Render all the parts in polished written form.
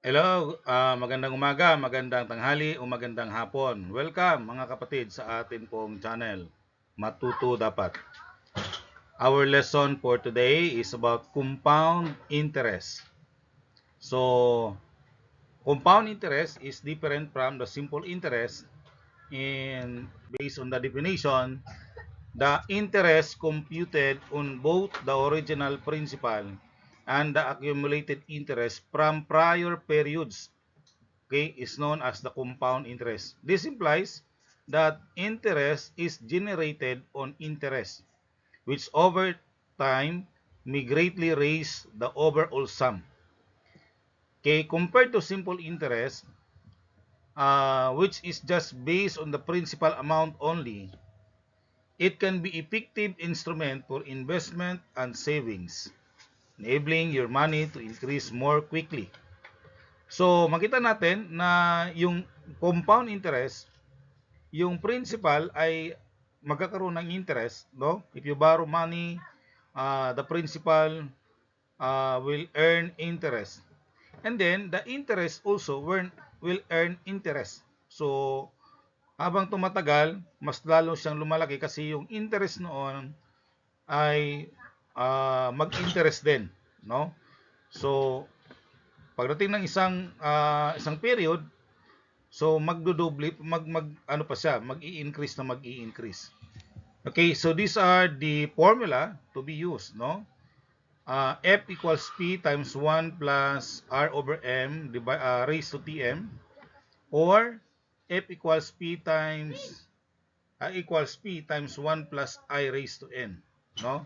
Hello, magandang umaga, magandang tanghali o magandang hapon. Welcome mga kapatid sa atin pong channel, Matuto Dapat. Our lesson for today is about compound interest. So, compound interest is different from the simple interest in based on the definition, the interest computed on both the original principal and the accumulated interest from prior periods, okay, is known as the compound interest. This implies that interest is generated on interest, which over time may greatly raise the overall sum. Okay, compared to simple interest, which is just based on the principal amount only, it can be effective instrument for investment and savings, enabling your money to increase more quickly. So, makita natin na yung compound interest, yung principal ay magkakaroon ng interest, no? If you borrow money, the principal will earn interest. And then, the interest also will earn interest. So, habang tumatagal, mas lalo siyang lumalaki kasi yung interest noon ay mag-interest din, no? So, pagdating ng isang period, so magdodoble, ano pa siya, mag-i-increase na mag-i-increase. Okay, so these are the formula to be used, no? F equals P times 1 plus R over M raised to Tm, or F equals P times 1 plus I raised to N, no?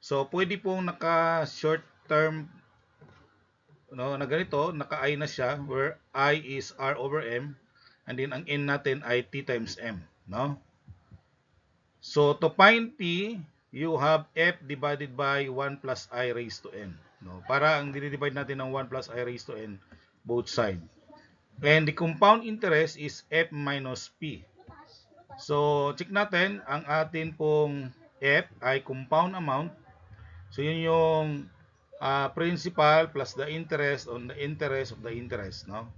So pwede pong naka short term, no, na ganito, naka I na siya, where I is R over M, and then ang N natin ay T times M, no? So to find P, you have F divided by 1 plus I raised to N, no? Para ang dinidivide natin ng 1 plus I raised to N, both side. And the compound interest is F minus P. So check natin, ang atin pong F ay compound amount. So yun yung principal plus the interest on the interest of the interest, no?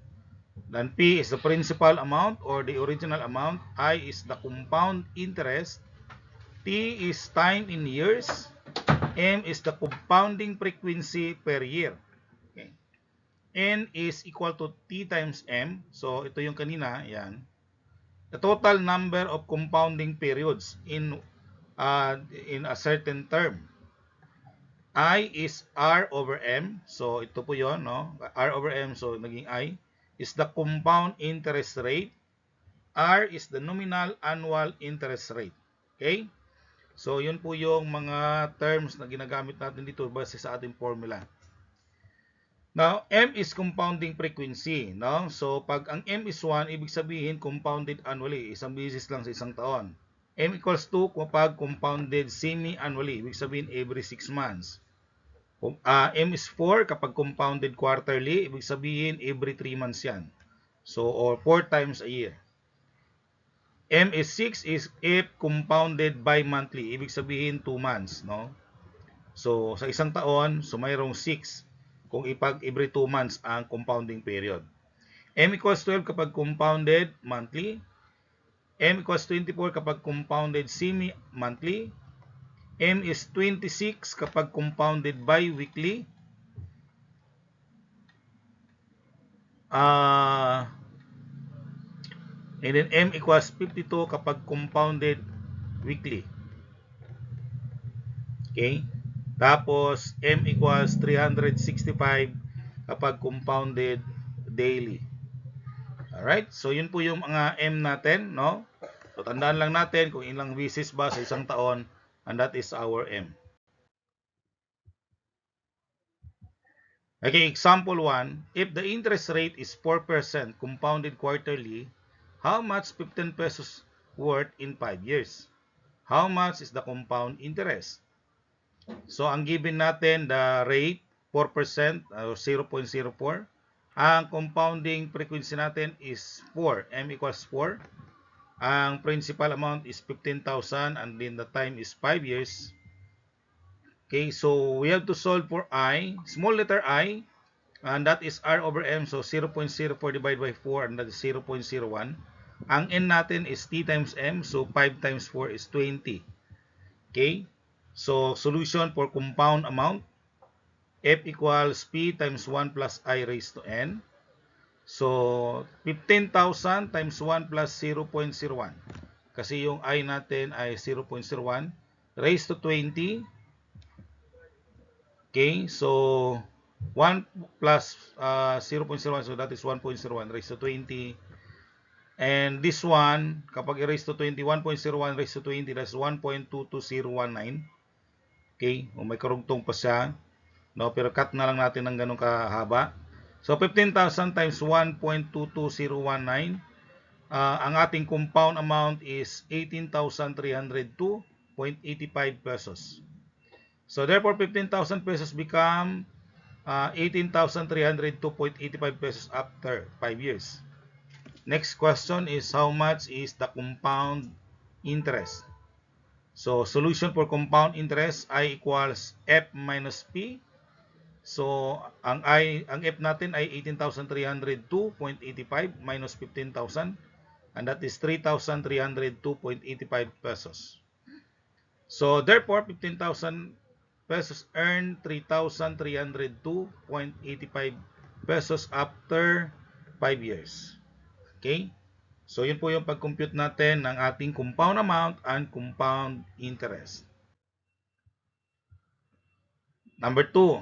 Then P is the principal amount or the original amount. I is the compound interest. T is time in years. M is the compounding frequency per year. Okay. N is equal to T times M. So ito yung kanina, yan. The total number of compounding periods in a certain term. I is R over M. So ito po yon, no? R over M, so naging I is the compound interest rate. R is the nominal annual interest rate. Okay? So yun po yung mga terms na ginagamit natin dito base sa ating formula. Now, M is compounding frequency, no? So pag ang M is 1, ibig sabihin compounded annually, isang beses lang sa isang taon. M equals 2 kapag compounded semi-annually, ibig sabihin every 6 months. M is 4 kapag compounded quarterly, ibig sabihin every 3 months yan. So, or 4 times a year. M is 6 is if compounded bi-monthly, ibig sabihin 2 months, no? So, sa isang taon, so mayroong 6 kung ipag every 2 months ang compounding period. M equals 12 kapag compounded monthly. M equals 24 kapag compounded semi-monthly. M is 26 kapag compounded bi-weekly. And then M equals 52 kapag compounded weekly. Okay? Tapos M equals 365 kapag compounded daily. Alright? So yun po yung mga M natin, no? So tandaan lang natin kung ilang beses ba sa isang taon, and that is our M. Okay, example 1. If the interest rate is 4% compounded quarterly, how much 15 pesos worth in 5 years? How much is the compound interest? So, ang given natin, the rate, 4% or 0.04. Ang compounding frequency natin is 4. M equals 4. Ang principal amount is 15,000 and then the time is 5 years. Okay, so we have to solve for I. Small letter I. And that is R over M. So 0.04 divided by 4 and that is 0.01. Ang N natin is T times M. So 5 times 4 is 20. Okay? So solution for compound amount. F equals P times 1 plus I raised to N. So 15,000 times 1 plus 0.01. Kasi yung I natin ay 0.01 raised to 20. Okay, so 1 plus 0.01, so that is 1.01 raised to 20. And this one, kapag i-raised to 20, 1.01 raised to 20, that's 1.22019. Okay, o may karugtong pa siya. No, pero cut na lang natin ng ganun kahaba. So 15,000 times 1.22019. Ang ating compound amount is 18,302.85 pesos. So therefore 15,000 pesos become 18,302.85 pesos after 5 years. Next question is how much is the compound interest? So solution for compound interest, I equals F minus P. So ang F natin ay 18,302.85 minus 15,000 and that is 3,302.85 pesos. So therefore 15,000 pesos earn 3,302.85 pesos after 5 years. Okay? So yun po yung pag-compute natin ng ating compound amount and compound interest. Number 2.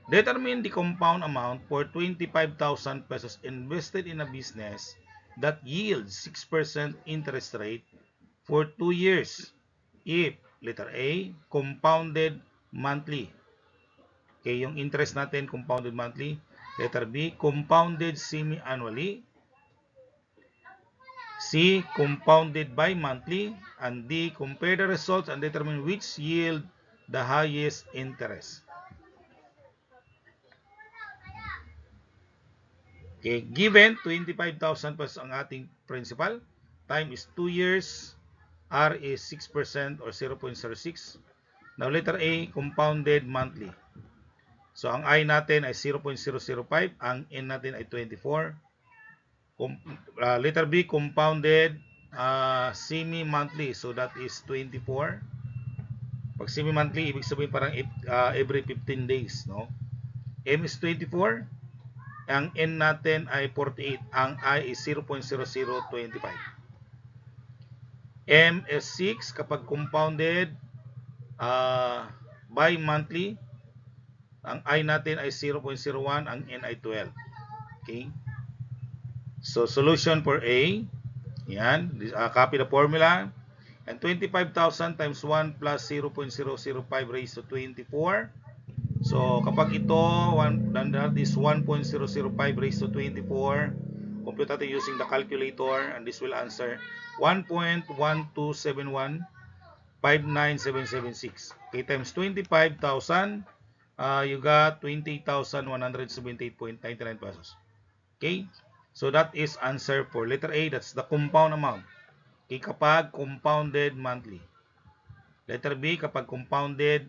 Determine the compound amount for 25,000 pesos invested in a business that yields 6% interest rate for 2 years if, letter A, compounded monthly. Okay, yung interest natin compounded monthly. Letter B, compounded semi-annually. C, compounded bi-monthly. And D, compare the results and determine which yield the highest interest. Okay, given 25,000 pesos ang ating principal, time is 2 years, R is 6% or 0.06. Now letter A, compounded monthly. So ang I natin ay 0.005, ang N natin ay 24. Letter B, compounded semi-monthly. So that is 24. Pag semi-monthly, ibig sabihin parang every 15 days. No? M is 24. Ang N natin ay 48. Ang I is 0.0025. M is 6 kapag compounded bi-monthly. Ang I natin ay 0.01. Ang N ay 12. Okay? So, solution for A. Yan. Copy the formula. And 25,000 times 1 plus 0.005 raised to 24. So, kapag ito, that is 1.005 raised to 24. Compute natin using the calculator. And this will answer 1.127159776. Okay, times 25,000. You got 20,178.99 pesos. Okay? So that is answer for letter A. That's the compound amount. Okay, kapag compounded monthly. Letter B, kapag compounded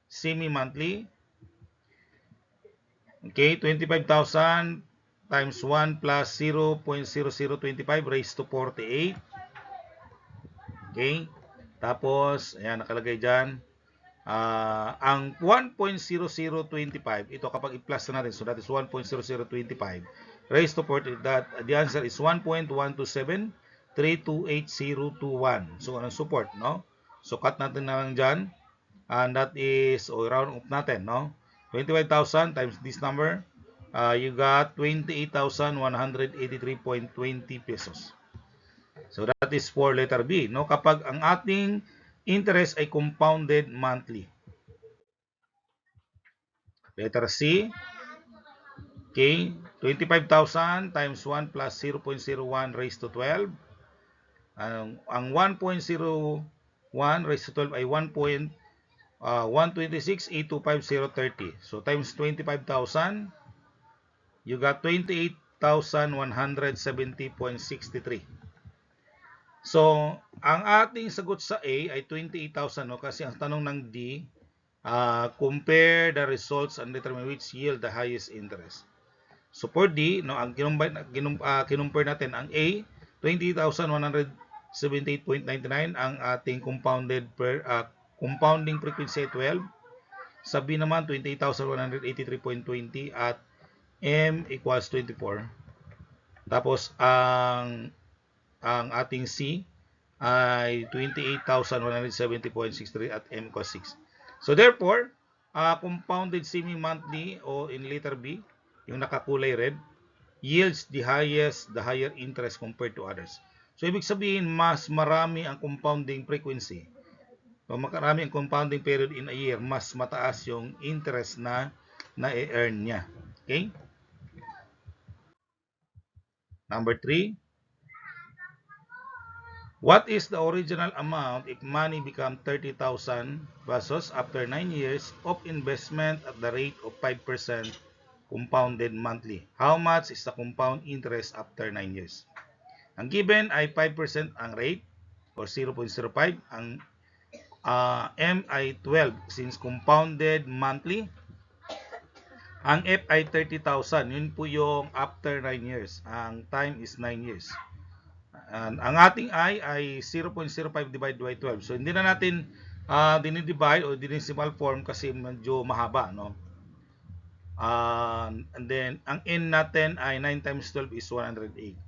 semi-monthly. Okay, 25,000 times 1 plus 0.0025 raised to 48. Okay? Tapos, ayan, nakalagay dyan. Ang 1.0025, ito kapag i-plus na natin, so that is 1.0025 raised to 48, that the answer is 1.127328021. So anong support, no? So cut natin na lang dyan, and that is, round up natin, no? 25,000 times this number, you got 28,183.20 pesos. So that is for letter B, no? Kapag ang ating interest ay compounded monthly. Letter C. Okay, 25,000 times 1 plus 0.01 raised to 12. Ang 1.01 raised to 12 ay 1.126,825,030. So times 25,000, you got 28,170.63. So, ang ating sagot sa A ay 28,000, no? Kasi ang tanong ng D compare the results and determine which yield the highest interest. So for D, no, ang kinumpare natin ang A, 20,178.99 ang ating compounding frequency 12. Sa B naman 28,183.20 at M equals 24. Tapos ang ating C ay 28,170.63 at M equals 6. So therefore, compounded semi-monthly o in letter B, yung nakakulay red, yields the higher interest compared to others. So ibig sabihin, mas marami ang compounding frequency. So makarami ang compounding period in a year, mas mataas yung interest na na-earn niya. Okay? Number 3. What is the original amount if money become 30,000 pesos after 9 years of investment at the rate of 5% compounded monthly? How much is the compound interest after 9 years? Ang given ay 5% ang rate or 0.05. Ang M ay 12 since compounded monthly. Ang F ay 30,000. Yun po yung after 9 years. Ang time is 9 years. Ang ating I ay 0.05 divided by 12. So hindi na natin dinidivide o dinisimal form kasi medyo mahaba, no? And then ang N natin ay 9 times 12 is 108.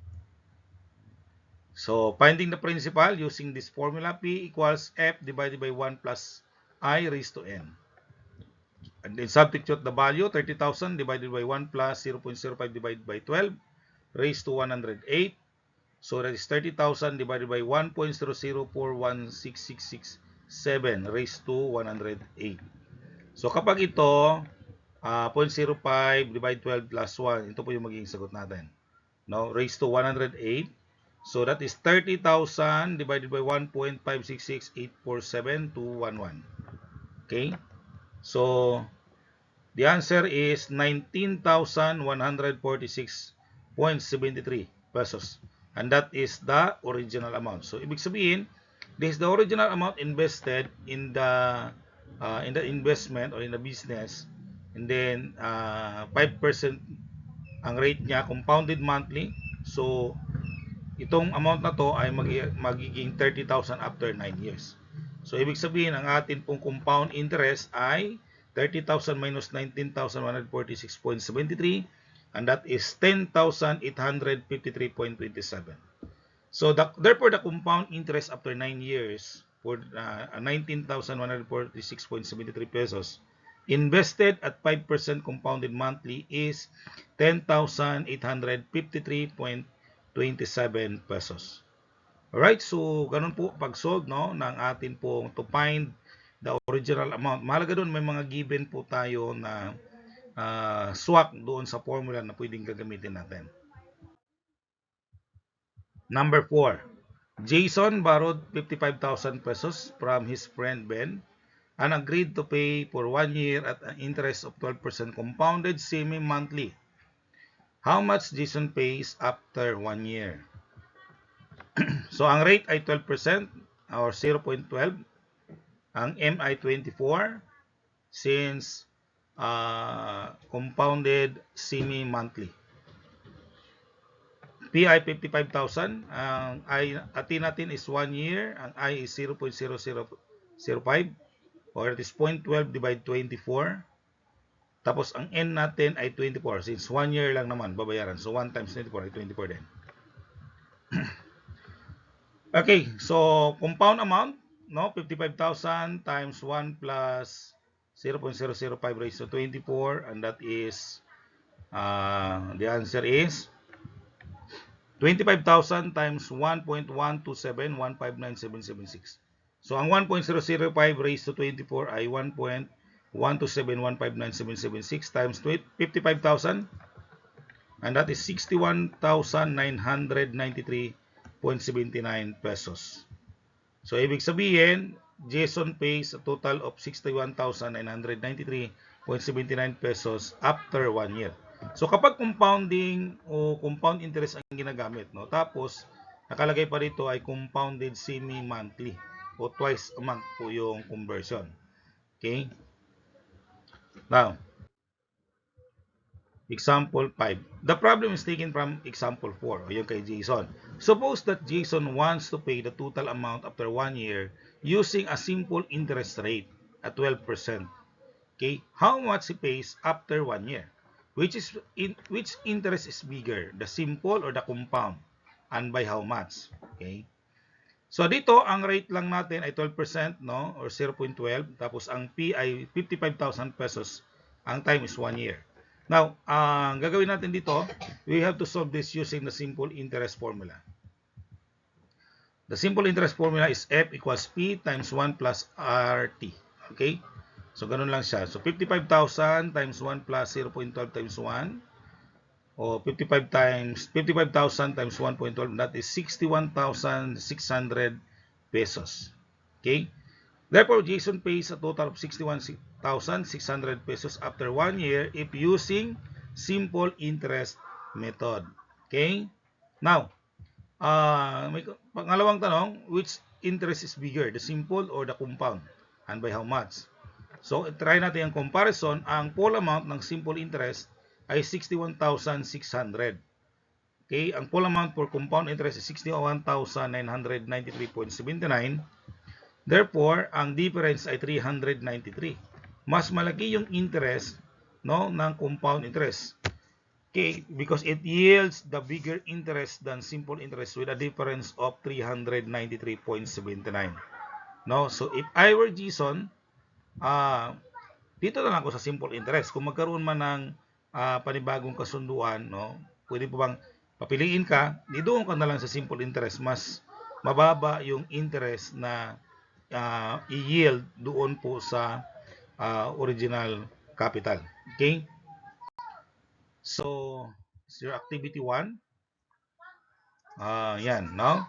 So finding the principal using this formula, P equals F divided by 1 plus I raised to N. And then substitute the value, 30,000 divided by 1 plus 0.05 divided by 12 raised to 108. So that is 30,000 divided by 1.004166667 raised to 108. So kapag ito, 0.05 divided 12 plus 1, ito po yung magiging sagot natin. No? Raised to 108. So that is 30,000 divided by 1.566847,211. Okay? So the answer is 19,146.73 pesos. And that is the original amount. So ibig sabihin, this is the original amount invested in the investment or in the business, and then 5% ang rate niya compounded monthly. So itong amount na to ay magiging 30,000 after 9 years. So ibig sabihin, ang atin pong compound interest ay 30,000 minus 19,146.73, and that is 10,853.27. So therefore, the compound interest after 9 years for 19,146.73 pesos invested at 5% compounded monthly is 10,853.27 pesos. Alright, so ganun po pag-solve, no, ng atin po to find the original amount. Mahalaga doon, may mga given po tayo na swak doon sa formula na pwedeng gagamitin natin. Number 4. Jason borrowed 55,000 pesos from his friend Ben and agreed to pay for 1 year at an interest of 12% compounded semi-monthly. How much Jason pays after 1 year? So ang rate ay 12% or 0.12. Ang M ay 24 since compounded semi-monthly. P ay 55,000. Ang I atin natin is 1 year. Ang I is 0.0005 or it is 0.12 divided 24. Tapos ang N natin ay 24 since 1 year lang naman babayaran. So 1 times 24 ay 24 din. Okay, so compound amount, no, 55,000 times 1 plus 0.005 raised to 24, and that is the answer is 25,000 times 1.127159776. So ang 1.005 raised to 24 ay 1.127159776 times 55,000, and that is 61,993.79 pesos. So ibig sabihin, Jason pays a total of 61,993.79 pesos after 1 year. So kapag compounding o compound interest ang ginagamit, no, tapos nakalagay pa rito ay compounded semi-monthly o twice a month po yung conversion. Okay? Now, example 5. The problem is taken from example 4, o yung kay Jason. Suppose that Jason wants to pay the total amount after 1 year using a simple interest rate at 12%. Okay, how much he pays after 1 year? Which interest is bigger, the simple or the compound? And by how much? Okay. So dito ang rate lang natin ay 12%, no, or 0.12, tapos ang P ay 55,000 pesos. Ang time is 1 year. Now, ang gagawin natin dito, we have to solve this using the simple interest formula. The simple interest formula is F equals P times 1 plus RT. Okay? So, ganun lang siya. So, 55,000 times 1 plus 0.12 times 1. O 55,000 times 1.12. That is 61,600 pesos. Okay? Therefore, Jason pays a total of 61,600 pesos after 1 year if using simple interest method. Okay? Now, may pangalawang tanong, which interest is bigger, the simple or the compound? And by how much? So, try natin ang comparison. Ang full amount ng simple interest ay 61,600. Okay, ang full amount for compound interest is 61,993.79. Therefore, ang difference ay 393. Mas malaki yung interest, no, ng compound interest. Okay, because it yields the bigger interest than simple interest with a difference of 393.79. No, so if I were Jason, dito na lang ako sa simple interest. Kung magkaroon man ng panibagong kasunduan, no, pwede po bang papiliin ka, doon ka na lang sa simple interest. Mas mababa yung interest na i-yield doon po sa original capital. Okay? So, your activity 1. Yan, no?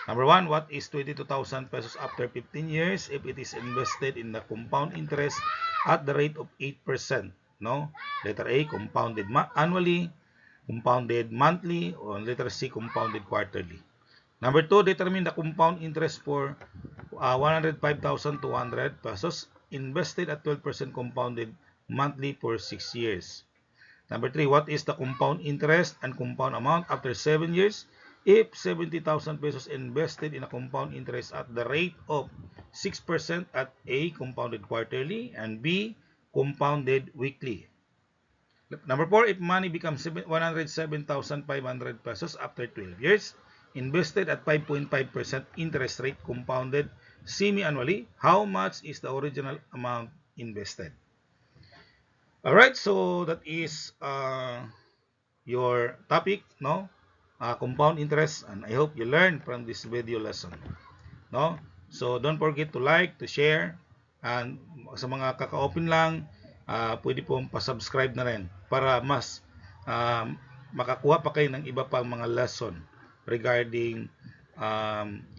Number 1, what is 22,000 pesos after 15 years if it is invested in the compound interest at the rate of 8%? No? Letter A, compounded annually, compounded monthly, or letter C, compounded quarterly. Number 2, determine the compound interest for 105,200 pesos invested at 12% compounded monthly for 6 years. Number 3, what is the compound interest and compound amount after 7 years if 70,000 pesos invested in a compound interest at the rate of 6% at A, compounded quarterly, and B, compounded weekly. Number 4, if money becomes 107,500 pesos after 12 years, invested at 5.5% interest rate compounded semi-annually, how much is the original amount invested? Alright, so that is your topic, no? Compound interest, and I hope you learned from this video lesson, no? So don't forget to like, to share, and sa mga kaka-open lang, pwede pong pa-subscribe na rin para mas makakuha pa kayo ng iba pang mga lesson regarding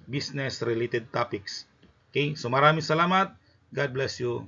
business related topics. Okay, so maraming salamat. God bless you.